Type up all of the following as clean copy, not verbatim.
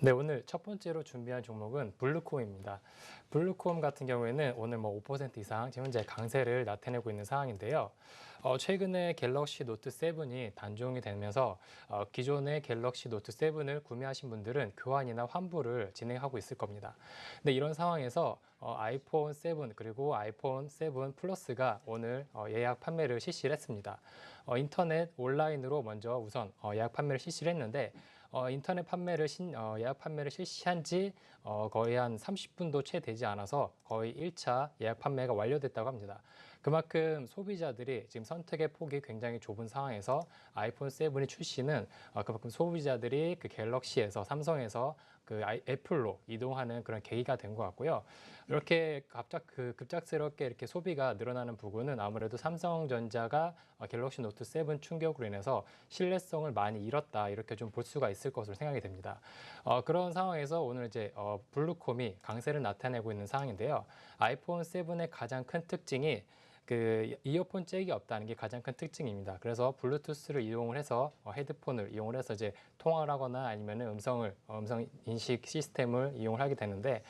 네, 오늘 첫 번째로 준비한 종목은 블루콤입니다. 블루콤 같은 경우에는 오늘 5% 이상 지금 현재 강세를 나타내고 있는 상황인데요. 최근에 갤럭시 노트 7이 단종이 되면서 기존의 갤럭시 노트 7을 구매하신 분들은 교환이나 환불을 진행하고 있을 겁니다. 근데 이런 상황에서 아이폰 7 그리고 아이폰 7 플러스가 오늘 예약 판매를 실시를 했습니다. 인터넷 온라인으로 먼저 우선 예약 판매를 실시를 했는데 인터넷 판매를 예약 판매를 실시한 지 거의 한 30분도 채 되지 않아서 거의 1차 예약 판매가 완료됐다고 합니다. 그만큼 소비자들이 지금 선택의 폭이 굉장히 좁은 상황에서 아이폰 7이 출시는 그만큼 소비자들이 그 갤럭시에서 삼성에서 애플로 이동하는 그런 계기가 된 것 같고요. 이렇게 급작스럽게 이렇게 소비가 늘어나는 부분은 아무래도 삼성전자가 갤럭시 노트 7 충격으로 인해서 신뢰성을 많이 잃었다 이렇게 좀 볼 수가 있을 것으로 생각이 됩니다. 그런 상황에서 오늘 이제 블루콤이 강세를 나타내고 있는 상황인데요. 아이폰 7의 가장 큰 특징이 이어폰 잭이 없다는 게 가장 큰 특징입니다. 그래서 블루투스를 이용을 해서 헤드폰을 이용을 해서 이제 통화를 하거나 아니면 음성 인식 시스템을 이용을 하게 되는데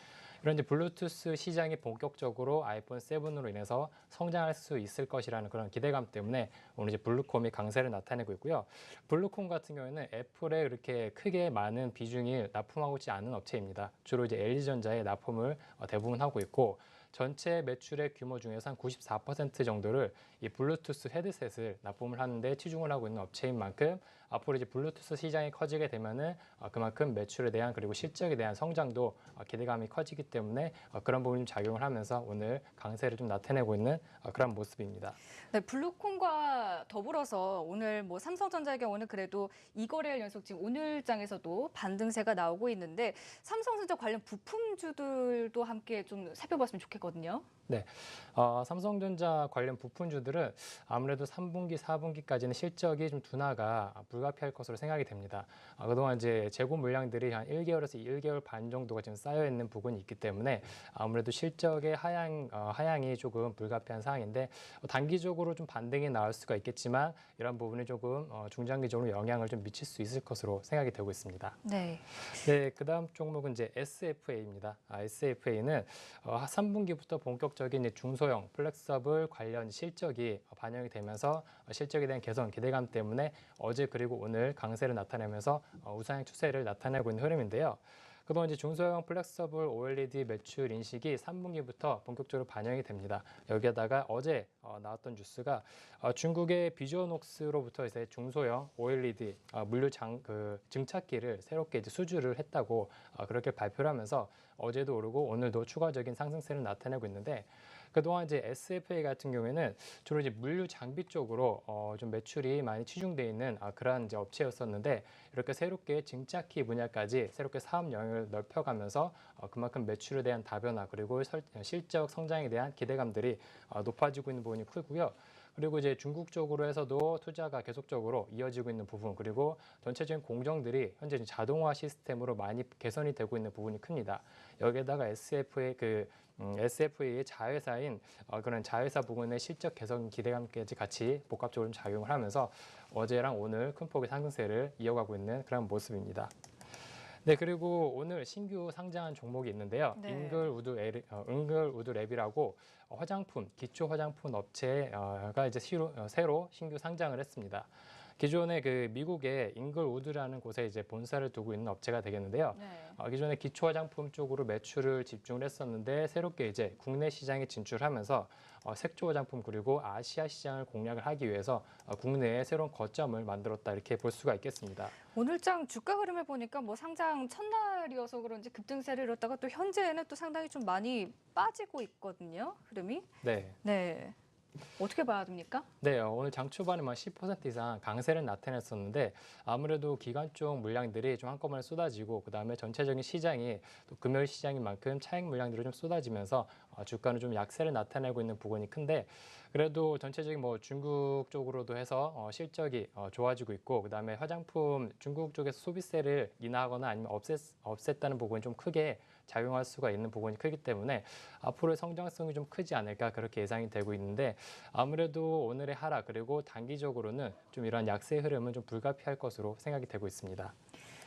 이런 이제 블루투스 시장이 본격적으로 아이폰 7으로 인해서 성장할 수 있을 것이라는 그런 기대감 때문에 오늘 이제 블루콤이 강세를 나타내고 있고요. 블루콤 같은 경우에는 애플에 그렇게 크게 많은 비중이 납품하고 있지 않은 업체입니다. 주로 이제 LG전자에 납품을 대부분 하고 있고 전체 매출의 규모 중에서 한 94% 정도를 이 블루투스 헤드셋을 납품을 하는데 치중을 하고 있는 업체인 만큼 앞으로 이제 블루투스 시장이 커지게 되면은 그만큼 매출에 대한 그리고 실적에 대한 성장도 기대감이 커지기 때문에 그런 부분이 작용을 하면서 오늘 강세를 좀 나타내고 있는 그런 모습입니다. 네, 블루콤과 더불어서 오늘 삼성전자의 경우는 그래도 2거래일 연속 지금 오늘장에서도 반등세가 나오고 있는데 삼성전자 관련 부품주들도 함께 좀 살펴봤으면 좋겠거든요. 네, 삼성전자 관련 부품주들은 아무래도 3분기, 4분기까지는 실적이 좀 둔화가 불가피할 것으로 생각이 됩니다. 그동안 이제 재고 물량들이 한 1개월에서 1개월 반 정도가 지금 쌓여 있는 부분이 있기 때문에 아무래도 실적의 하향이 조금 불가피한 상황인데 단기적으로 좀 반등이 나올 수가 있겠지만 이런 부분이 조금 중장기적으로 영향을 좀 미칠 수 있을 것으로 생각이 되고 있습니다. 네. 네, 그다음 종목은 이제 SFA입니다. SFA는 3분기부터 본격적인 중소형 플렉서블 관련 실적이 반영이 되면서 실적에 대한 개선 기대감 때문에 어제 그리고 오늘 강세를 나타내면서 우상향 추세를 나타내고 있는 흐름인데요. 그동안 이제 중소형 플렉서블 OLED 매출 인식이 3분기부터 본격적으로 반영이 됩니다. 여기에다가 어제 나왔던 뉴스가 중국의 비주어녹스로부터 이제 중소형 OLED 증착기를 새롭게 이제 수주를 했다고 그렇게 발표를 하면서 어제도 오르고 오늘도 추가적인 상승세를 나타내고 있는데 그동안 이제 SFA 같은 경우에는 주로 이제 물류 장비 쪽으로 좀 매출이 많이 치중되어 있는 그러한 이제 업체였었는데 이렇게 새롭게 증착기 분야까지 새롭게 사업 영역을 넓혀가면서 그만큼 매출에 대한 다변화 그리고 실적 성장에 대한 기대감들이 높아지고 있는 부분이 크고요. 그리고 이제 중국 쪽으로 해서도 투자가 계속적으로 이어지고 있는 부분 그리고 전체적인 공정들이 현재 자동화 시스템으로 많이 개선이 되고 있는 부분이 큽니다. 여기에다가 SFA의 자회사인 그런 자회사 부분의 실적 개선 기대감까지 같이 복합적으로 작용을 하면서 어제랑 오늘 큰 폭의 상승세를 이어가고 있는 그런 모습입니다. 네, 그리고 오늘 신규 상장한 종목이 있는데요. 네. 잉글우드 랩이라고 기초 화장품 업체가 이제 새로 신규 상장을 했습니다. 기존에 미국의 잉글우드라는 곳에 이제 본사를 두고 있는 업체가 되겠는데요. 네. 기존에 기초 화장품 쪽으로 매출을 집중을 했었는데 새롭게 이제 국내 시장에 진출하면서 색조 화장품 그리고 아시아 시장을 공략을 하기 위해서 국내에 새로운 거점을 만들었다 이렇게 볼 수가 있겠습니다. 오늘장 주가 흐름을 보니까 상장 첫날이어서 그런지 급등세를 이뤘다가 또 현재는 또 상당히 좀 많이 빠지고 있거든요. 흐름이. 네. 네. 어떻게 봐야 됩니까? 네, 오늘 장 초반에 10% 이상 강세를 나타냈었는데 아무래도 기관 쪽 물량들이 좀 한꺼번에 쏟아지고 그다음에 전체적인 시장이 또 금요일 시장인 만큼 차익 물량들이 좀 쏟아지면서 주가는 좀 약세를 나타내고 있는 부분이 큰데 그래도 전체적인 중국 쪽으로도 해서 실적이 좋아지고 있고 그다음에 화장품 중국 쪽에서 소비세를 인하하거나 아니면 없앴다는 부분이 좀 크게 작용할 수가 있는 부분이 크기 때문에 앞으로의 성장성이 좀 크지 않을까 그렇게 예상이 되고 있는데 아무래도 오늘의 하락 그리고 단기적으로는 좀 이러한 약세 흐름은 좀 불가피할 것으로 생각이 되고 있습니다.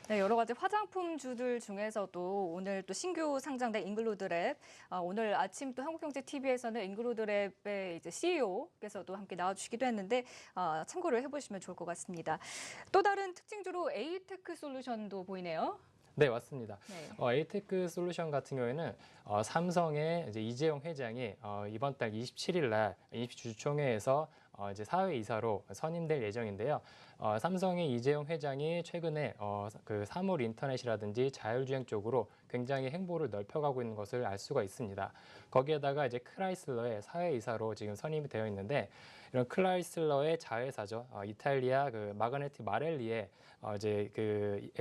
네, 여러 가지 화장품주들 중에서도 오늘 또 신규 상장된 잉글로드랩, 오늘 아침 또 한국경제TV에서는 잉글로드랩의 이제 CEO께서도 함께 나와주시기도 했는데 참고를 해보시면 좋을 것 같습니다. 또 다른 특징주로 에이테크 솔루션도 보이네요. 네, 맞습니다. 네. 에이테크 솔루션 같은 경우에는 삼성의 이제 이재용 회장이 이번 달 27일 날 임시주주총회에서 이제 사회이사로 선임될 예정인데요. 삼성의 이재용 회장이 최근에 그 사물 인터넷이라든지 자율주행 쪽으로 굉장히 행보를 넓혀가고 있는 것을 알 수가 있습니다. 거기에다가 이제 크라이슬러의 사회이사로 지금 선임이 되어 있는데 이런 크라이슬러의 자회사죠. 이탈리아 그 마그네티 마렐리의 이제 그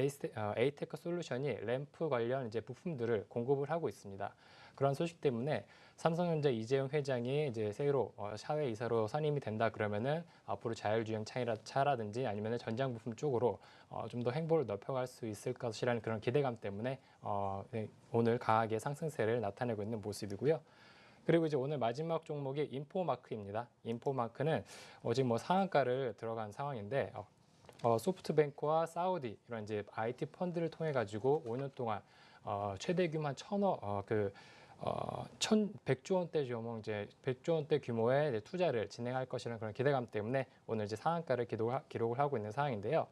에이테크 솔루션이 램프 관련 이제 부품들을 공급을 하고 있습니다. 그런 소식 때문에 삼성전자 이재용 회장이 이제 새로 사회이사로 선임이 된다 그러면은 앞으로 자율주행 차라든지 아니면은 전장 부품 쪽으로 좀 더 행보를 넓혀갈 수 있을 것이라는 그런 기대감 때문에 네, 오늘 강하게 상승세를 나타내고 있는 모습이고요. 그리고 이제 오늘 마지막 종목이 인포마크입니다. 인포마크는 지금 뭐 상한가를 들어간 상황인데 소프트뱅크와 사우디 이런 이제 IT 펀드를 통해 가지고 5년 동안 최대 규모 한 1,100조 원대죠. 뭐 이제 100조 원대 규모의 이제 투자를 진행할 것이라는 그런 기대감 때문에 오늘 이제 상한가를 기록을 하고 있는 상황인데요.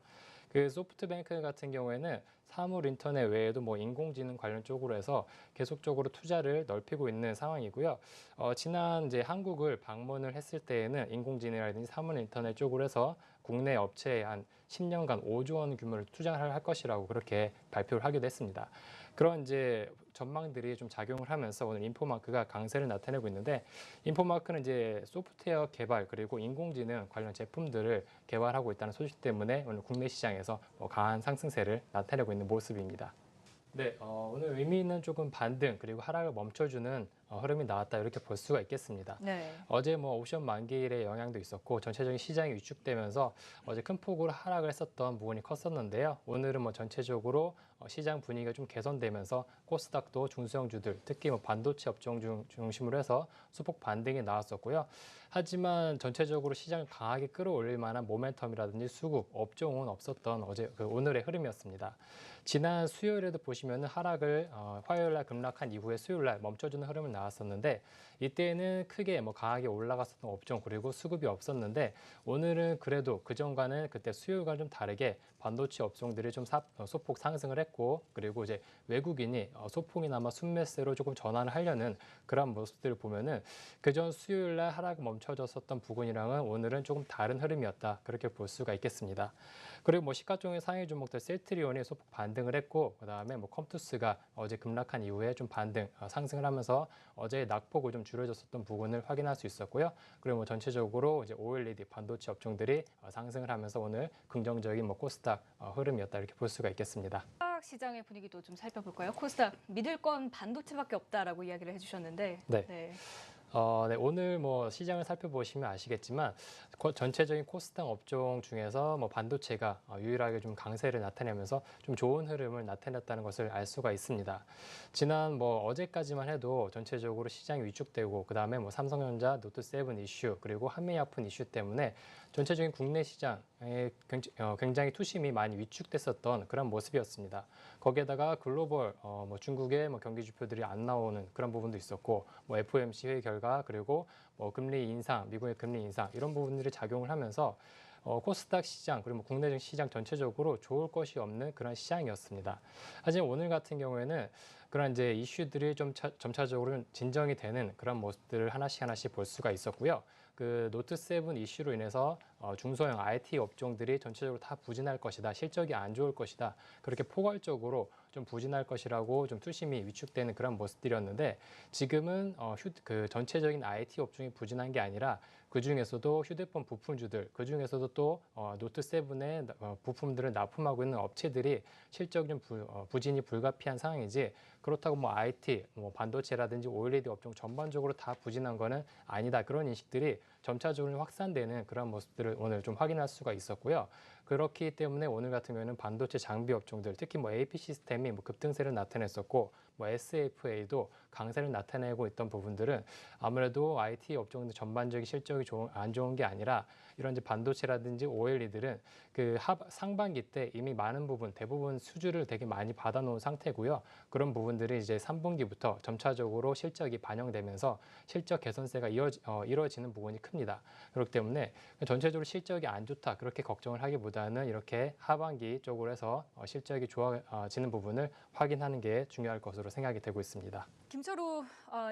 그 소프트뱅크 같은 경우에는 사물 인터넷 외에도 뭐 인공지능 관련 쪽으로 해서 계속적으로 투자를 넓히고 있는 상황이고요. 지난 이제 한국을 방문을 했을 때에는 인공지능이라든지 사물 인터넷 쪽으로 해서 국내 업체에 한 10년간 5조 원 규모를 투자를 할 것이라고 그렇게 발표를 하기도 했습니다. 그런 이제 전망들이 좀 작용을 하면서 오늘 인포마크가 강세를 나타내고 있는데 인포마크는 이제 소프트웨어 개발 그리고 인공지능 관련 제품들을 개발하고 있다는 소식 때문에 오늘 국내 시장에서 강한 상승세를 나타내고 있는 모습입니다. 네, 오늘 의미 있는 조금 반등 그리고 하락을 멈춰주는 흐름이 나왔다 이렇게 볼 수가 있겠습니다. 네. 어제 뭐 옵션 만기일의 영향도 있었고 전체적인 시장이 위축되면서 어제 큰 폭으로 하락을 했었던 부분이 컸었는데요. 오늘은 뭐 전체적으로 시장 분위기가 좀 개선되면서 코스닥도 중소형주들 특히 뭐 반도체 업종 중심으로 해서 소폭 반등이 나왔었고요. 하지만 전체적으로 시장을 강하게 끌어올릴 만한 모멘텀이라든지 수급 업종은 없었던 어제 오늘의 흐름이었습니다. 지난 수요일에도 보시면은 하락을 화요일 날 급락한 이후에 수요일 날 멈춰주는 흐름을 나왔었는데 이때는 크게 뭐 강하게 올라갔었던 업종 그리고 수급이 없었는데 오늘은 그래도 그전과는 그때 수요일과 좀 다르게 반도체 업종들이 좀 소폭 상승을 했고 그리고 이제 외국인이 소폭이나마 순매수로 조금 전환을 하려는 그런 모습들을 보면은 그전 수요일 날 하락 멈춰졌었던 부분이랑은 오늘은 조금 다른 흐름이었다 그렇게 볼 수가 있겠습니다. 그리고 뭐 시가총액 상위 종목들 셀트리온이 소폭 반등을 했고 그다음에 뭐 컴투스가 어제 급락한 이후에 좀 반등 상승을 하면서 어제 낙폭을 좀 줄여졌었던 부분을 확인할 수 있었고요. 그리고 뭐 전체적으로 이제 OLED 반도체 업종들이 상승을 하면서 오늘 긍정적인 뭐 코스닥 흐름이었다 이렇게 볼 수가 있겠습니다. 시장의 분위기도 좀 살펴볼까요? 코스닥 믿을 건 반도체밖에 없다라고 이야기를 해주셨는데. 네. 네. 네, 오늘 뭐 시장을 살펴보시면 아시겠지만 전체적인 코스닥 업종 중에서 뭐 반도체가 유일하게 좀 강세를 나타내면서 좀 좋은 흐름을 나타냈다는 것을 알 수가 있습니다. 지난 뭐 어제까지만 해도 전체적으로 시장이 위축되고 그다음에 뭐 삼성전자, 노트7 이슈 그리고 한미약품 이슈 때문에 전체적인 국내 시장에 굉장히 투심이 많이 위축됐었던 그런 모습이었습니다. 거기에다가 글로벌 뭐 중국의 뭐 경기 지표들이 안 나오는 그런 부분도 있었고 뭐 FOMC 회의 결과 그리고 뭐 금리 인상, 미국의 금리 인상 이런 부분들이 작용을 하면서 코스닥 시장 그리고 뭐 국내 시장 전체적으로 좋을 것이 없는 그런 시장이었습니다. 하지만 오늘 같은 경우에는 그런 이제 이슈들이 좀 점차적으로 진정이 되는 그런 모습들을 하나씩 볼 수가 있었고요. 그 노트7 이슈로 인해서 중소형 IT 업종들이 전체적으로 다 부진할 것이다. 실적이 안 좋을 것이다. 그렇게 포괄적으로 좀 부진할 것이라고 좀 투심이 위축되는 그런 모습들이었는데 지금은 그 전체적인 IT 업종이 부진한 게 아니라 그 중에서도 휴대폰 부품주들, 그 중에서도 또 노트7의 부품들을 납품하고 있는 업체들이 실적이 좀 부진이 불가피한 상황이지 그렇다고 뭐 IT, 뭐 반도체라든지 OLED 업종 전반적으로 다 부진한 거는 아니다. 그런 인식들이 점차적으로 확산되는 그런 모습들을 오늘 좀 확인할 수가 있었고요. 그렇기 때문에 오늘 같은 경우에는 반도체 장비 업종들, 특히 뭐 AP 시스템이 뭐 급등세를 나타냈었고, 뭐 SFA도 강세를 나타내고 있던 부분들은 아무래도 IT 업종들 전반적인 실적이 안 좋은 게 아니라 이런 이제 반도체라든지 OLED들은 그 상반기 때 이미 많은 부분, 대부분 수주를 되게 많이 받아놓은 상태고요. 그런 부분들이 이제 3분기부터 점차적으로 실적이 반영되면서 실적 개선세가 이루어지는 부분이 큽니다. 그렇기 때문에 전체적으로 실적이 안 좋다 그렇게 걱정을 하기보다는 이렇게 하반기 쪽으로 해서 실적이 좋아지는 부분을 확인하는 게 중요할 것으로 생각이 되고 있습니다. 김철우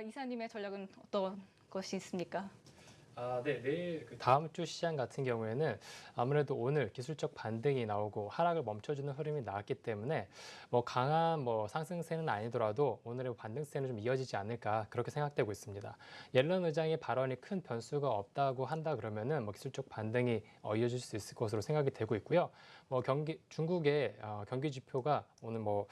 이사님의 전략은 어떤 것이 있습니까? 네, 내일 그 다음 주 시장 같은 경우에는 아무래도 오늘 기술적 반등이 나오고 하락을 멈춰주는 흐름이 나왔기 때문에 뭐 강한 뭐 상승세는 아니더라도 오늘의 반등세는 좀 이어지지 않을까 그렇게 생각되고 있습니다. 옐런 의장의 발언이 큰 변수가 없다고 한다 그러면은 뭐 기술적 반등이 이어질 수 있을 것으로 생각이 되고 있고요. 뭐 중국의 경기 지표가 오늘 뭐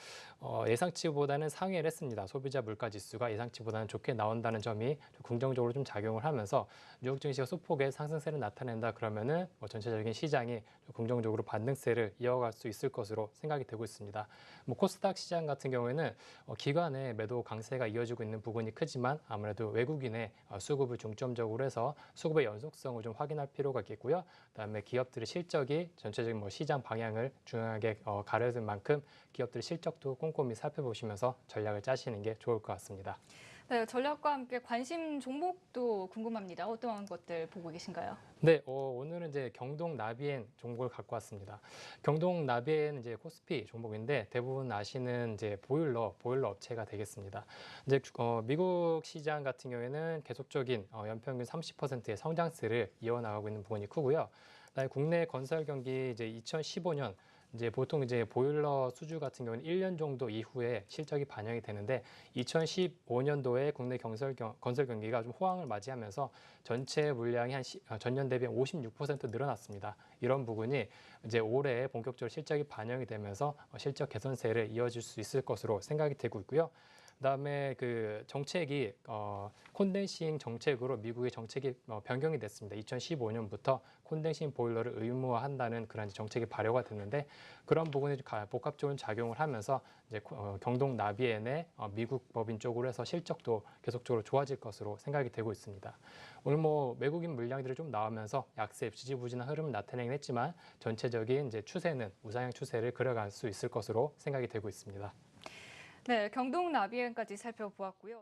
예상치보다는 상회를 했습니다. 소비자 물가 지수가 예상치보다는 좋게 나온다는 점이 좀 긍정적으로 좀 작용을 하면서 뉴욕 증시가 소폭의 상승세를 나타낸다 그러면은 뭐 전체적인 시장이 좀 긍정적으로 반등세를 이어갈 수 있을 것으로 생각이 되고 있습니다. 뭐 코스닥 시장 같은 경우에는 기관의 매도 강세가 이어지고 있는 부분이 크지만 아무래도 외국인의 수급을 중점적으로 해서 수급의 연속성을 좀 확인할 필요가 있겠고요. 그다음에 기업들의 실적이 전체적인 뭐 시장 방향을 중요하게 가려줄 만큼 기업들의 실적도 꼼꼼히 살펴보시면서 전략을 짜시는 게 좋을 것 같습니다. 네, 전략과 함께 관심 종목도 궁금합니다. 어떤 것들 보고 계신가요? 네, 오늘은 이제 경동 나비엔 종목을 갖고 왔습니다. 경동 나비엔 이제 코스피 종목인데 대부분 아시는 이제 보일러 업체가 되겠습니다. 이제 미국 시장 같은 경우에는 계속적인 연평균 30%의 성장세를 이어나가고 있는 부분이 크고요. 그다음에 국내 건설 경기 이제 2015년 이제 보통 이제 보일러 수주 같은 경우는 1년 정도 이후에 실적이 반영이 되는데 2015년도에 국내 건설 경기가 좀 호황을 맞이하면서 전체 물량이 전년 대비 56% 늘어났습니다. 이런 부분이 이제 올해 본격적으로 실적이 반영이 되면서 실적 개선세를 이어질 수 있을 것으로 생각이 되고 있고요. 그다음에 그 정책이 콘덴싱 정책으로 미국의 정책이 변경이 됐습니다. 2015년부터 콘덴싱 보일러를 의무화한다는 그런 정책이 발효가 됐는데 그런 부분이 복합적인 작용을 하면서 이제 경동 나비엔의 미국 법인 쪽으로 해서 실적도 계속적으로 좋아질 것으로 생각이 되고 있습니다. 오늘 뭐 외국인 물량들이 좀 나오면서 약세, 지지부진한 흐름을 나타내긴 했지만 전체적인 이제 추세는 우상향 추세를 그려갈 수 있을 것으로 생각이 되고 있습니다. 네, 경동 나비엔까지 살펴보았고요.